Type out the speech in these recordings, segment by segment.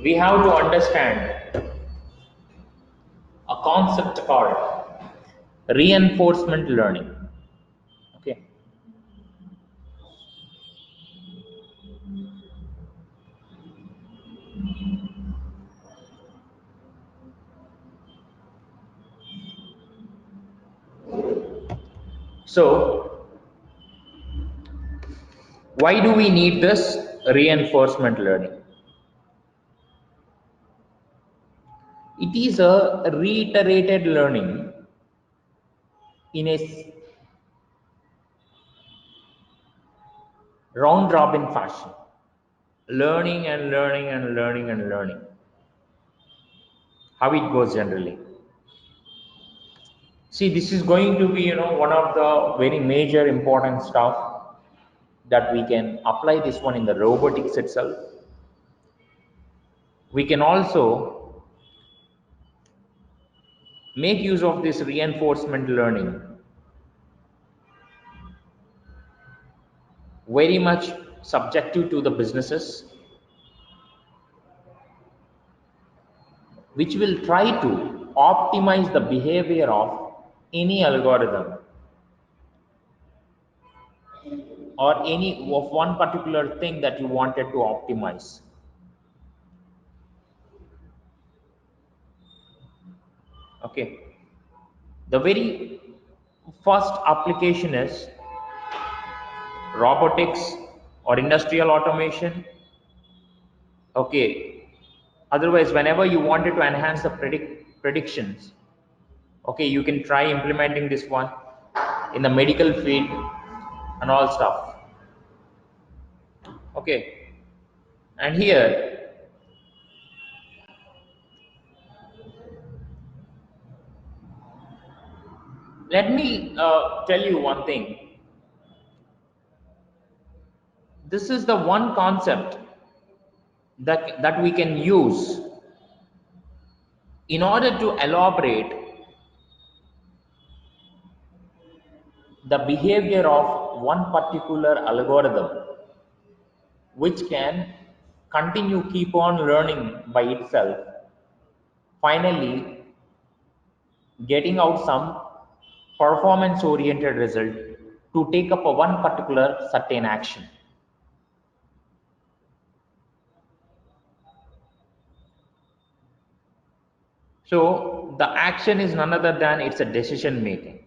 we have to understand a concept called reinforcement learning. Okay. So, why do we need this reinforcement learning? It is a reiterated learning in a round robin fashion. Learning and learning and learning and learning. How it goes generally. See, this is going to be, one of the very major important stuff that we can apply this one in the robotics itself. We can also make use of this reinforcement learning very much subjective to the businesses, which will try to optimize the behavior of any algorithm or any of one particular thing that you wanted to optimize. Okay. The very first application is robotics or industrial automation. Okay. Otherwise, whenever you wanted to enhance the predictions, okay, you can try implementing this one in the medical field and all stuff. Okay. And here, let me tell you one thing. This is the one concept that we can use in order to elaborate the behavior of one particular algorithm, which can continue keep on learning by itself, finally getting out some performance oriented result to take up a one particular certain action. So the action is none other than it's a decision making.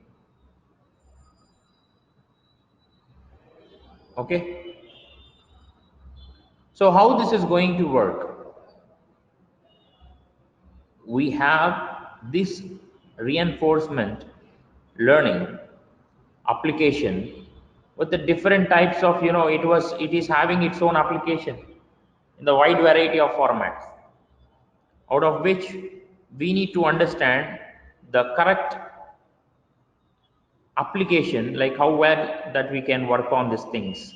Okay. So how this is going to work? We have this reinforcement learning application with the different types of, it is having its own application in the wide variety of formats, out of which we need to understand the correct application, like how well that we can work on these things.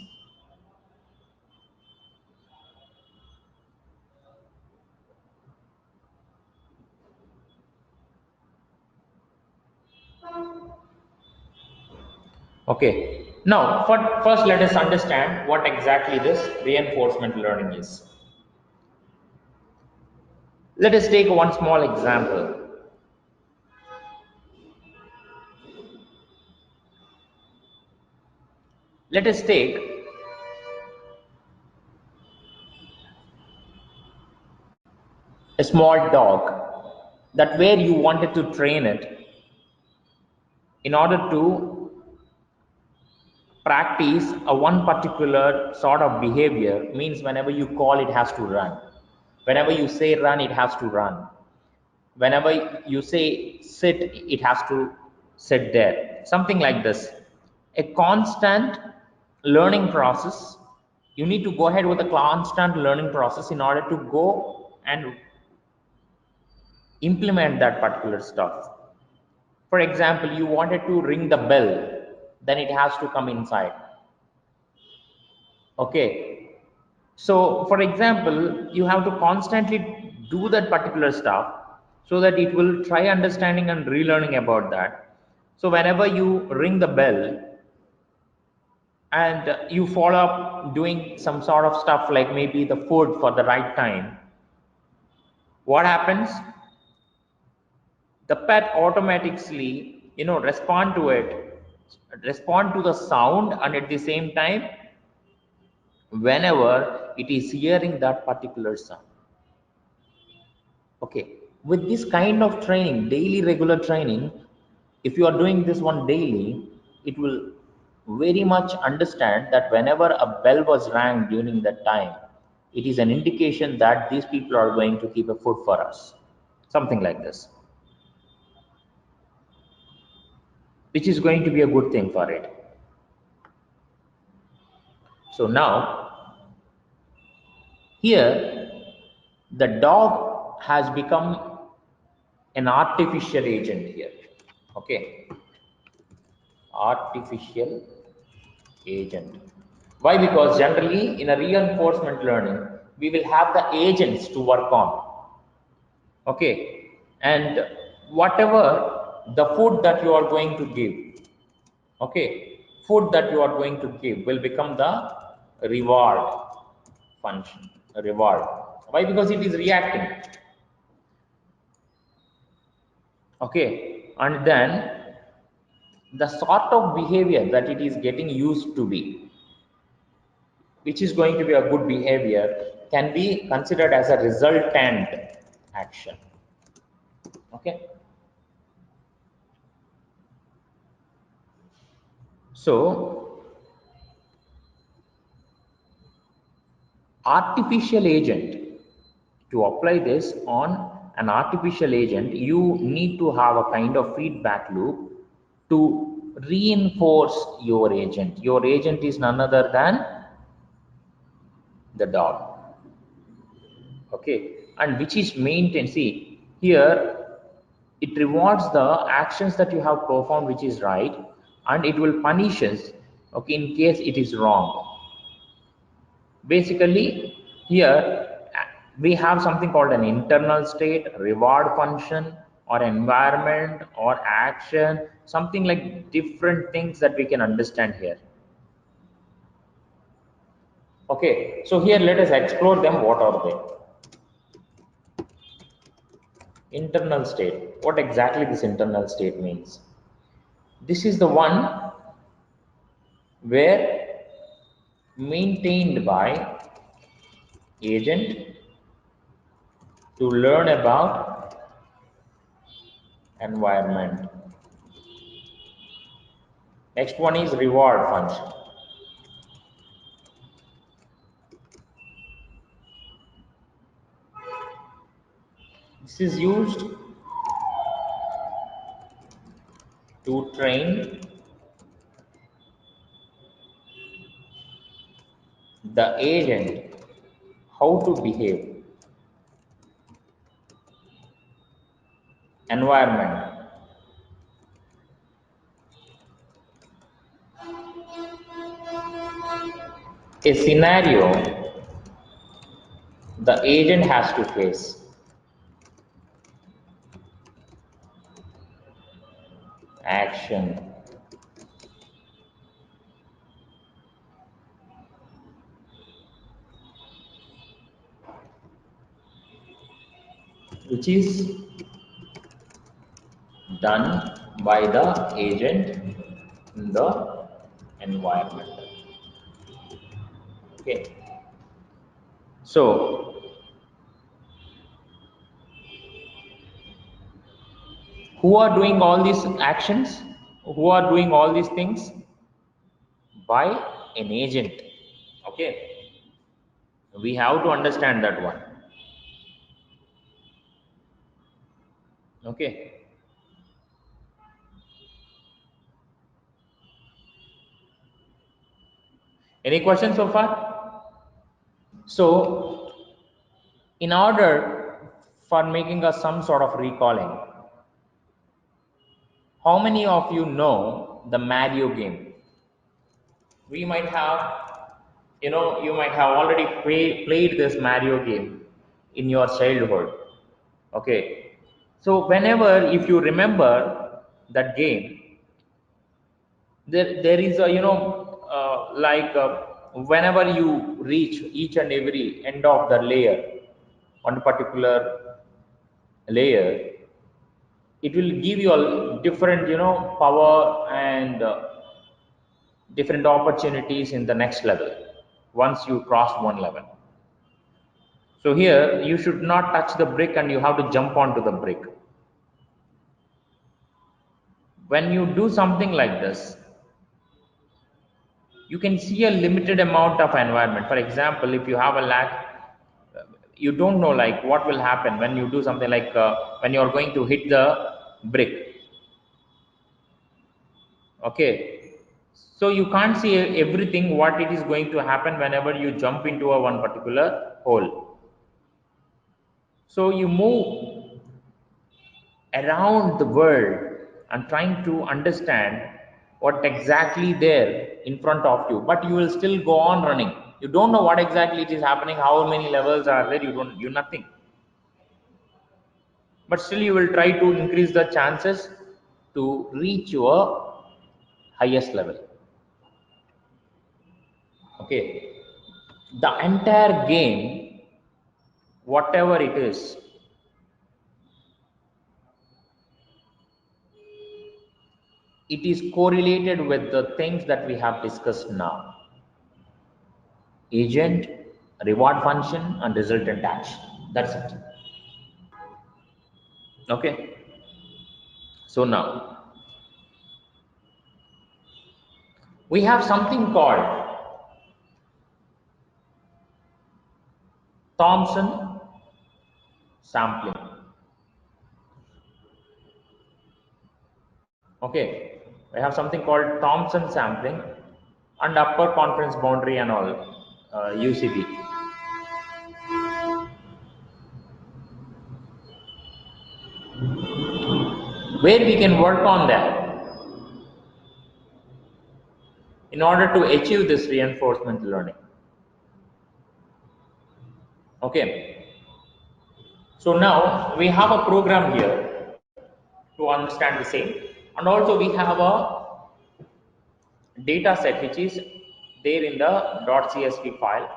Okay, now first let us understand what exactly this reinforcement learning is. Let us take one small example. Let us take a small dog that where you wanted to train it in order to practice a one particular sort of behavior, means whenever you call it has to run, whenever you say run it has to run, whenever you say sit it has to sit there, something like this, a constant learning process. You need to go ahead with a constant learning process in order to go and implement that particular stuff. For example, you wanted to ring the bell, then it has to come inside. Okay. So for example, you have to constantly do that particular stuff so that it will try understanding and relearning about that. So whenever you ring the bell and you follow up doing some sort of stuff like maybe the food for the right time, what happens? The pet automatically, respond to it, respond to the sound, and at the same time, whenever it is hearing that particular sound. Okay, with this kind of training, daily regular training, if you are doing this one daily, it will very much understand that whenever a bell was rang during that time, it is an indication that these people are going to keep a food for us, something like this, which is going to be a good thing for it. So now here the dog has become an artificial agent here. Okay, artificial agent. Why? Because generally in a reinforcement learning, we will have the agents to work on. Okay, and whatever the food that you are going to give, okay, food that you are going to give will become the reward function, reward. Why? Because it is reacting. Okay, and then the sort of behavior that it is getting used to be, which is going to be a good behavior, can be considered as a resultant action. Okay, so artificial agent, to apply this on an artificial agent, you need to have a kind of feedback loop to reinforce your agent. Your agent is none other than the dog. Okay, and which is maintained. See here, it rewards the actions that you have performed, which is right, and it will punish us, okay, in case it is wrong. Basically here we have something called an internal state, reward function, or environment, or action, something like different things that we can understand here. Okay, so here let us explore them. What are they? Internal state. What exactly this internal state means? This is the one where maintained by agent to learn about environment. Next one is reward function. This is used to train the agent how to behave. Environment. A scenario the agent has to face. Action. Which is done by the agent in the environment. Okay. So who are doing all these actions? Who are doing all these things? By an agent. Okay. We have to understand that one. Okay. Any questions so far? So, in order for making us some sort of recalling, how many of you know the Mario game? We might have, you might have already played this Mario game in your childhood. Okay. So, whenever, if you remember that game, there is a, whenever you reach each and every end of the layer on a particular layer, it will give you a different power and different opportunities in the next level once you cross one level. So here you should not touch the brick and you have to jump onto the brick. When you do something like this, you can see a limited amount of environment. For example, if you have a lack, you don't know like what will happen when you do something like when you are going to hit the brick. Okay, so you can't see everything what it is going to happen whenever you jump into a one particular hole. So you move around the world and trying to understand what exactly there in front of you, but you will still go on running. You don't know what exactly it is happening, how many levels are there, you nothing, but still you will try to increase the chances to reach your highest level. Okay, the entire game, whatever it is, it is correlated with the things that we have discussed now: agent, reward function, and resultant action. That's it. Okay, so now we have something called Thompson sampling. Okay, we have something called Thompson sampling and upper confidence boundary and all, UCB, where we can work on that in order to achieve this reinforcement learning. Okay, so now we have a program here to understand the same, and also we have a data set which is there in the .csv file.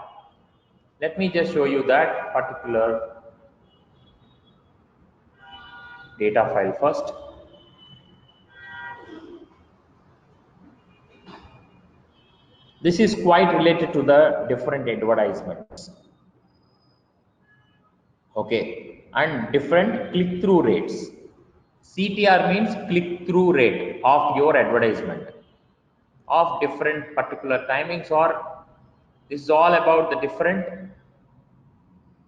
Let me just show you that particular data file first. This is quite related to the different advertisements. Okay, and different click-through rates. CTR means click-through rate of your advertisement of different particular timings, or this is all about the different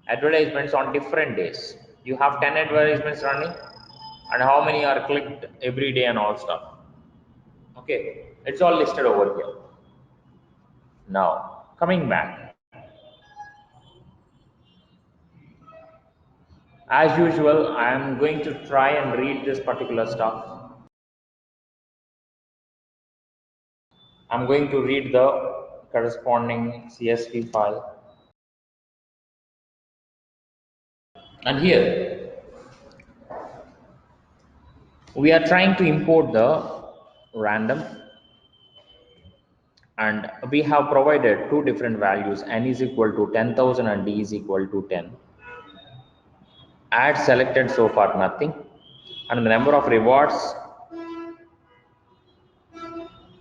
advertisements on different days. You have 10 advertisements running and how many are clicked every day and all stuff. Okay, it's all listed over here. Now coming back, as usual I am going to try and read this particular stuff. I'm going to read the corresponding CSV file, and here we are trying to import the random, and we have provided two different values: n is equal to 10,000 and d is equal to 10. Add selected, so far nothing, and the number of rewards,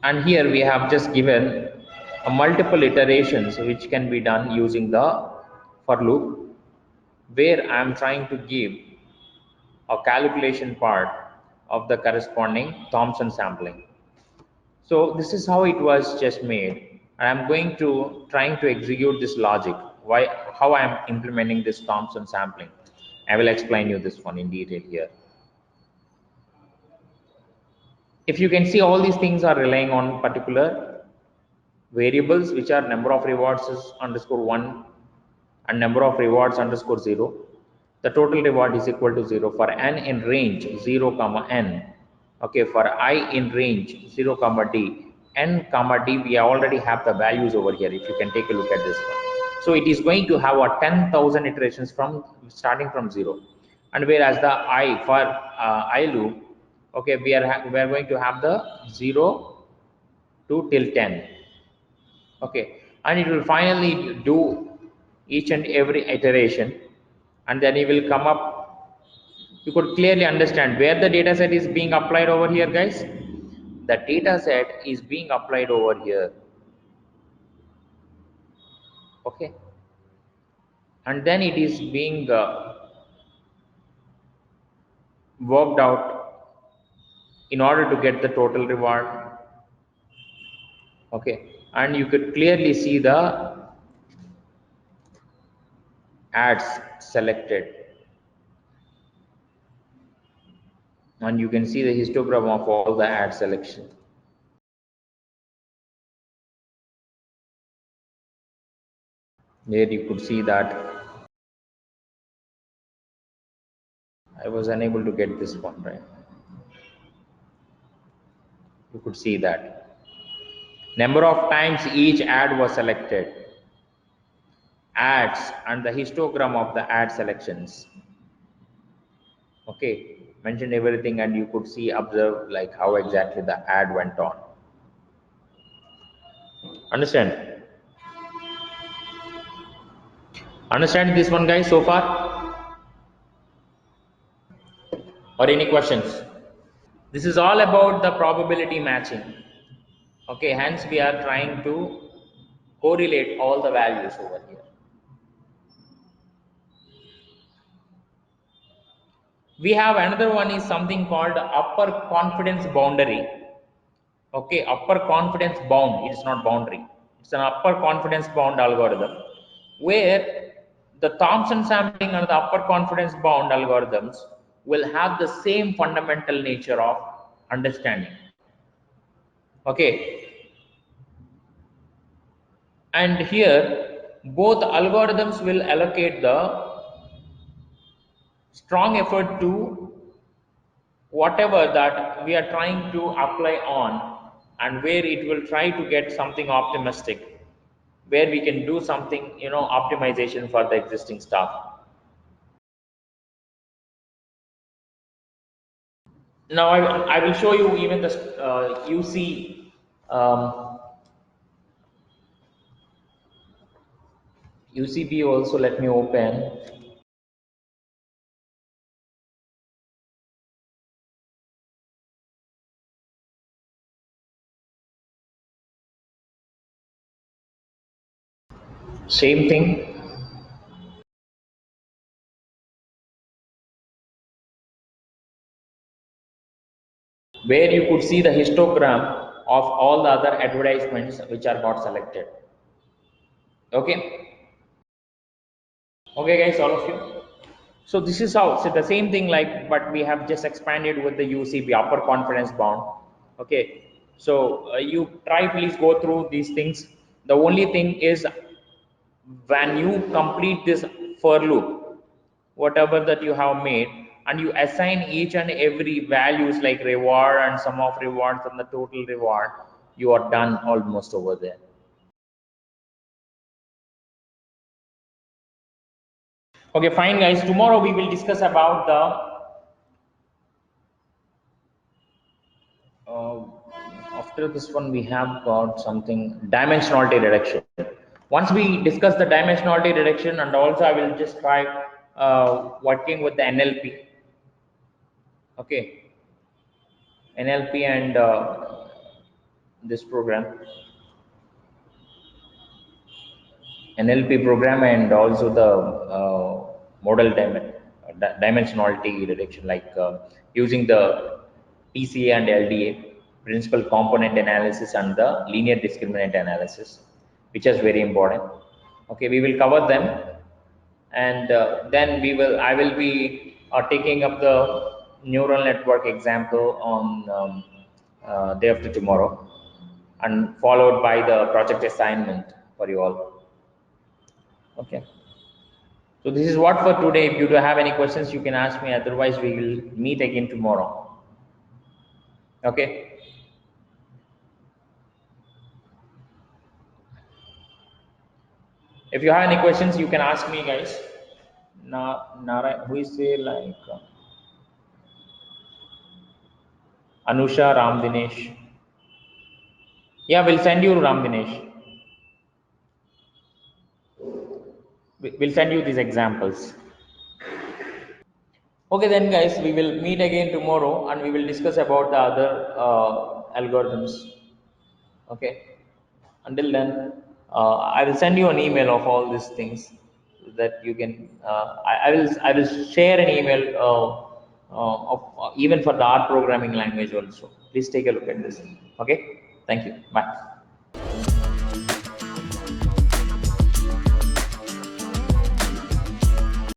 and here we have just given a multiple iterations which can be done using the for loop, where I am trying to give a calculation part of the corresponding Thompson sampling. So this is how it was just made, and I'm going to trying to execute this logic, why how I am implementing this Thompson sampling. I will explain you this one in detail here. If you can see, all these things are relying on particular variables, which are number of rewards is underscore 1 and number of rewards underscore 0. The total reward is equal to 0 for n in range 0 comma n. Okay, for I in range 0 comma d, n comma d, we already have the values over here. If you can take a look at this one, so it is going to have a 10,000 iterations from starting from 0, and whereas the I for I loop, okay, we are going to have the 0 to till 10. Okay, and it will finally do each and every iteration, and then it will come up You could clearly understand where the data set is being applied over here, guys. The data set is being applied over here. Okay, and then it is being worked out in order to get the total reward. Okay, and you could clearly see the ads selected, and you can see the histogram of all the ad selection. There you could see that. I was unable to get this one right. You could see that number of times each ad was selected, ads, and the histogram of the ad selections. Okay, mentioned everything, and you could see, observe like how exactly the ad went on. Understand this one, guys, so far? Or any questions? This is all about the probability matching. Okay, hence we are trying to correlate all the values over here. We have another one is something called upper confidence boundary. Okay, upper confidence bound, it is not boundary. It's an upper confidence bound algorithm where the Thompson sampling and the upper confidence bound algorithms will have the same fundamental nature of understanding. Okay, and here both algorithms will allocate the strong effort to whatever that we are trying to apply on, and where it will try to get something optimistic, where we can do something, optimization for the existing stuff. Now I will show you even the UC um, UCB also. Let me open. Same thing, where you could see the histogram of all the other advertisements which are got selected. Okay, okay, guys, all of you. So this is how, so the same thing, like, but we have just expanded with the UCB, upper confidence bound. Okay, so you try, please go through these things. The only thing is, when you complete this for loop, whatever that you have made, and you assign each and every values like reward and sum of rewards and the total reward, you are done almost over there. Okay, fine, guys. Tomorrow we will discuss about the Uh, after this one, we have got something dimensionality reduction. Once we discuss the dimensionality reduction, and also I will just try working with the NLP. Okay, NLP and this program, NLP program, and also the model dimensionality reduction, like using the PCA and LDA, principal component analysis, and the linear discriminant analysis, which is very important. Okay, we will cover them, and then I will be taking up the neural network example on day after tomorrow, and followed by the project assignment for you all. Okay. So this is what for today. If you do have any questions, you can ask me. Otherwise, we will meet again tomorrow. Okay. If you have any questions, you can ask me, guys. Nara, who is there, like Anusha, Ram Dinesh. Yeah, we'll send you Ram Dinesh. We'll send you these examples. Okay, then, guys, we will meet again tomorrow and we will discuss about the other algorithms. Okay. Until then, I will send you an email of all these things that you can. I will share an email of even for the art programming language also. Please take a look at this. Okay. Thank you. Bye.